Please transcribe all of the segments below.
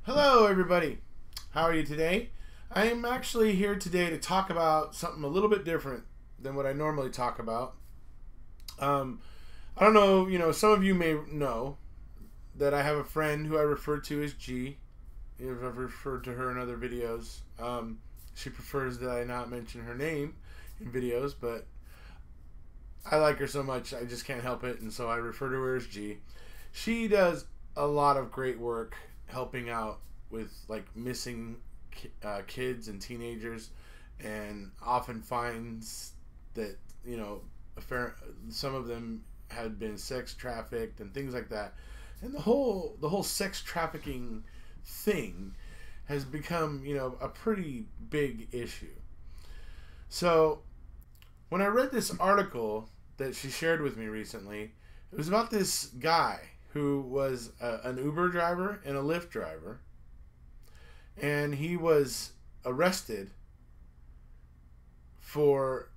Hello everybody, how are you today? I am actually here today to talk about something a little bit different than what I normally talk about. I don't know, some of you may know that I have a friend who I refer to as G. I've referred to her in other videos. She prefers that I not mention her name in videos, but I like her so much I just can't help it, and so I refer to her as G. She does a lot of great work helping out with like missing kids and teenagers, and often finds that some of them had been sex trafficked and things like that, and the whole sex trafficking thing has become a pretty big issue. So when I read this article that she shared with me recently, it was about this guy who was an Uber driver and a Lyft driver, and he was arrested for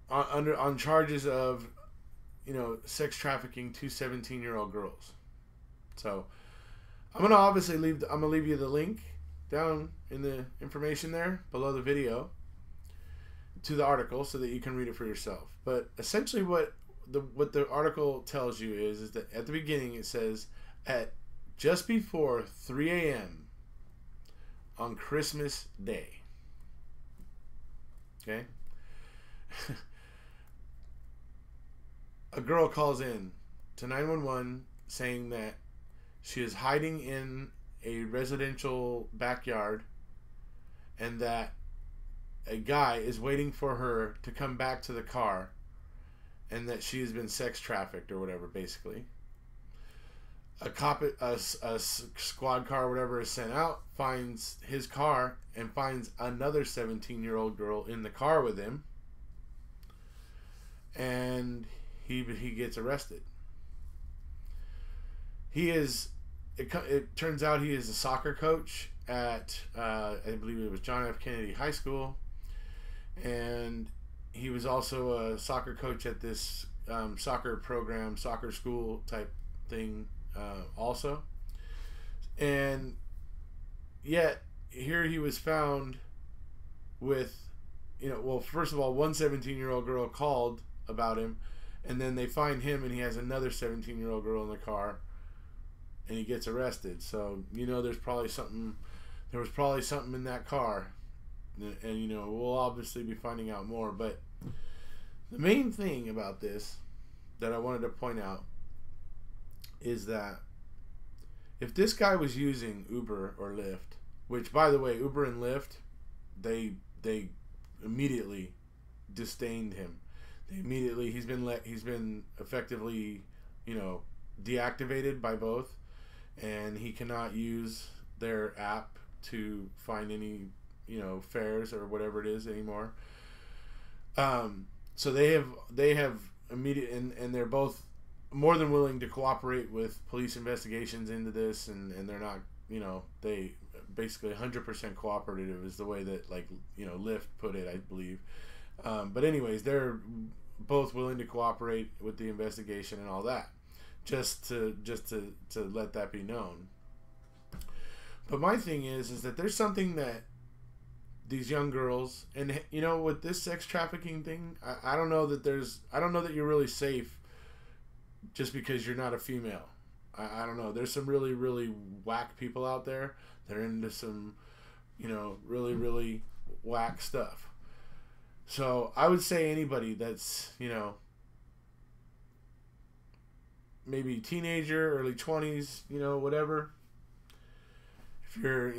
on charges of sex trafficking to 17-year-old girls. So I'm gonna leave you the link down in the information there below the video to the article so that you can read it for yourself. But essentially what the article tells you is that at the beginning it says, at just before 3 a.m. on Christmas Day. Okay? A girl calls in to 911 saying that she is hiding in a residential backyard and that a guy is waiting for her to come back to the car, and that she has been sex trafficked or whatever, basically. A squad car or whatever is sent out, finds his car, and finds another 17-year-old girl in the car with him, and he gets arrested. It turns out he is a soccer coach at, I believe it was John F. Kennedy High School, and he was also a soccer coach at this soccer program, soccer school type thing also. And yet, here he was found with, first of all, one 17-year-old girl called about him, and then they find him and he has another 17-year-old girl in the car, and he gets arrested. So, there was probably something in that car. And we'll obviously be finding out more, but the main thing about this that I wanted to point out is that if this guy was using Uber or Lyft, which, by the way, Uber and Lyft, they immediately disdained him. He's been effectively deactivated by both, and he cannot use their app to find any fares or whatever it is anymore. So they have immediate, and they're both more than willing to cooperate with police investigations into this, and they're not, they basically 100% cooperative is the way that Lyft put it, I believe. But anyways, they're both willing to cooperate with the investigation and all that, just to let that be known. But my thing is that there's something that these young girls, and with this sex trafficking thing, I don't know that you're really safe just because you're not a female. I don't know. There's some really, really whack people out there that are into some, really, really whack stuff. So I would say anybody that's, maybe teenager, early 20s, whatever. If you're,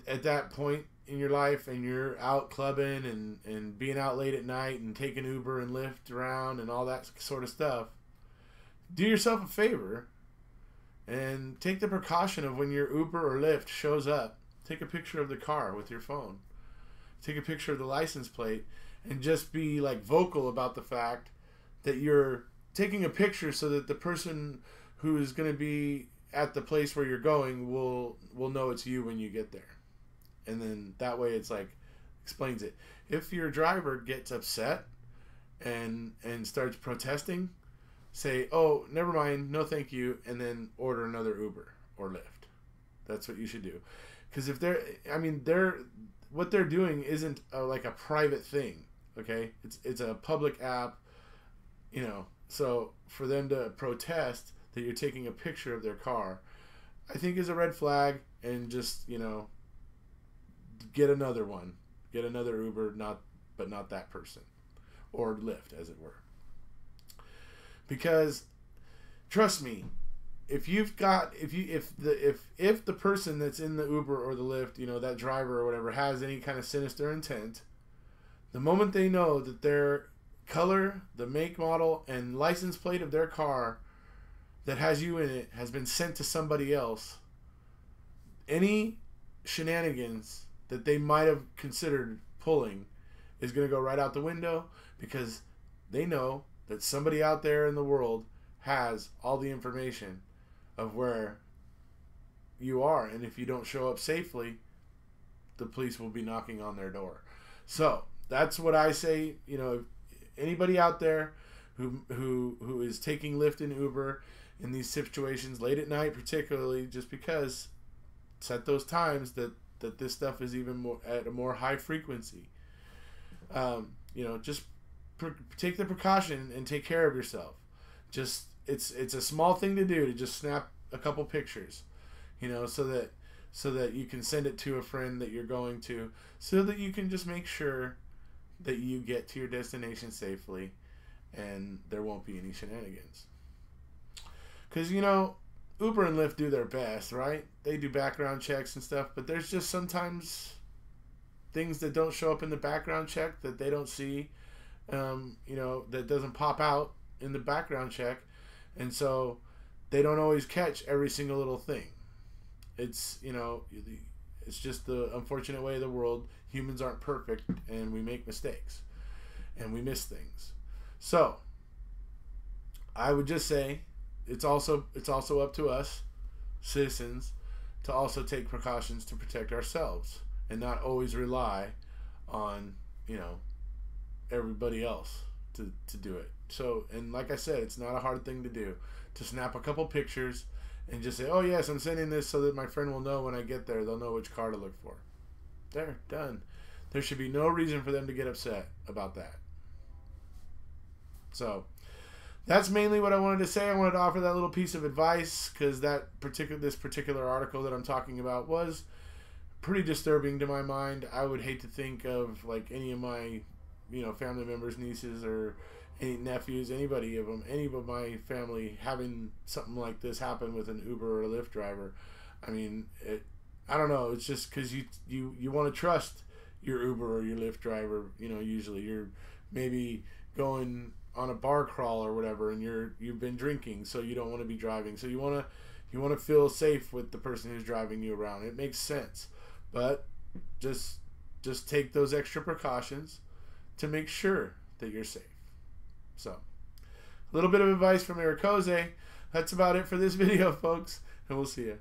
at that point in your life and you're out clubbing and being out late at night and taking Uber and Lyft around and all that sort of stuff, do yourself a favor and take the precaution of when your Uber or Lyft shows up, take a picture of the car with your phone. Take a picture of the license plate and just be vocal about the fact that you're taking a picture so that the person who is going to be at the place where you're going will know it's you when you get there. And then that way it's explains it. If your driver gets upset and starts protesting, say, oh, never mind, no thank you, and then order another Uber. or Lyft. That's what you should do. Because if what they're doing isn't like a private thing. Okay, it's a public app. So for them to protest that you're taking a picture of their car, I think is a red flag. And just get another one, get another Uber, but not that person, or Lyft, as it were. Because trust me, if the person that's in the Uber or the Lyft, that driver or whatever, has any kind of sinister intent, the moment they know that their color, the make, model, and license plate of their car that has you in it has been sent to somebody else, any shenanigans that they might have considered pulling is going to go right out the window, because they know that somebody out there in the world has all the information of where you are, and if you don't show up safely, the police will be knocking on their door. So that's what I say. Anybody out there who is taking Lyft and Uber in these situations late at night, particularly, just because it's at those times that this stuff is even more at a more high frequency. Just take the precaution and take care of yourself. Just it's a small thing to do, to just snap a couple pictures, so that you can send it to a friend that you're going to, so that you can just make sure that you get to your destination safely and there won't be any shenanigans. Because Uber and Lyft do their best, right? They do background checks and stuff, but there's just sometimes things that don't show up in the background check that they don't see, that doesn't pop out in the background check, and so they don't always catch every single little thing. It's it's just the unfortunate way of the world. Humans aren't perfect, and we make mistakes, and we miss things. So I would just say it's also up to us citizens to also take precautions to protect ourselves, and not always rely on everybody else to do it. So, and like I said, it's not a hard thing to do, to snap a couple pictures and just say, oh yes, I'm sending this so that my friend will know when I get there. They'll know which car to look for. There, done. There should be no reason for them to get upset about that. So that's mainly what I wanted to say. I wanted to offer that little piece of advice, because this particular article that I'm talking about was pretty disturbing to my mind. I would hate to think of like any of my family members, nieces, or any nephews, any of my family having something like this happen with an Uber or a Lyft driver. I mean, I don't know. It's just because you want to trust your Uber or your Lyft driver. Usually you're maybe going on a bar crawl or whatever, and you've been drinking, so you don't want to be driving. So you want to feel safe with the person who's driving you around. It makes sense, but just take those extra precautions to make sure that you're safe. So, a little bit of advice from Eric Jose. That's about it for this video, folks, and we'll see you.